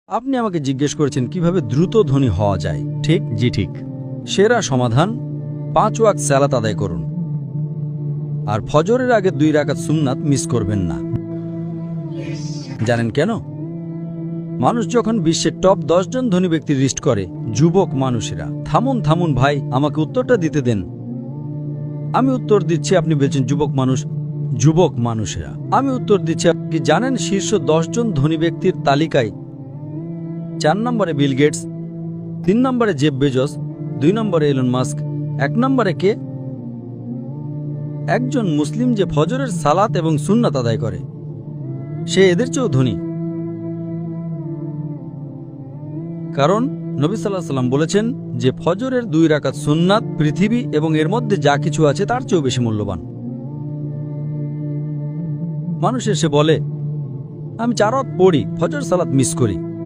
আপনি আমাকে জিজ্ঞেস করেছেন কিভাবে দ্রুত ধনী হওয়া যায়, ঠিক? জি ঠিক। সেরা সমাধান 5 ওয়াক্ত সালাত আদায় করুন আর ফজরের আগে 2 রাকাত সুন্নাত মিস করবেন না। জানেন কেন? মানুষ যখন বিশ্বের টপ 10 জন ধনী ব্যক্তির লিস্ট করে, যুবক মানুষেরা। থামুন থামুন ভাই, আমাকে উত্তরটা দিতে দেন। আমি উত্তর দিচ্ছি, আপনি বলছেন যুবক মানুষ। যুবক মানুষেরা, আমি উত্তর দিচ্ছি। আপনি কি জানেন শীর্ষ 10 জন ধনী ব্যক্তির তালিকায় 4 নম্বরে বিল গেটস, 3 নম্বরে জেফ বেজোস, 2 নম্বরে এলন মাস্ক, 1 নম্বরে কে? একজন মুসলিম যে ফজরের সালাত এবং সুন্নাত আদায় করে, সে এদের চেয়েও ধনী। কারণ নবী সাল্লাল্লাহু আলাইহি ওয়াসাল্লাম বলেছেন যে ফজরের 2 রাকাত সুন্নাত পৃথিবী এবং এর মধ্যে যা কিছু আছে তার চেয়েও বেশি মূল্যবান। মানুষ এসে বলে, আমি 4 ওয়াক্ত পড়ি, ফজর সালাত মিস করি।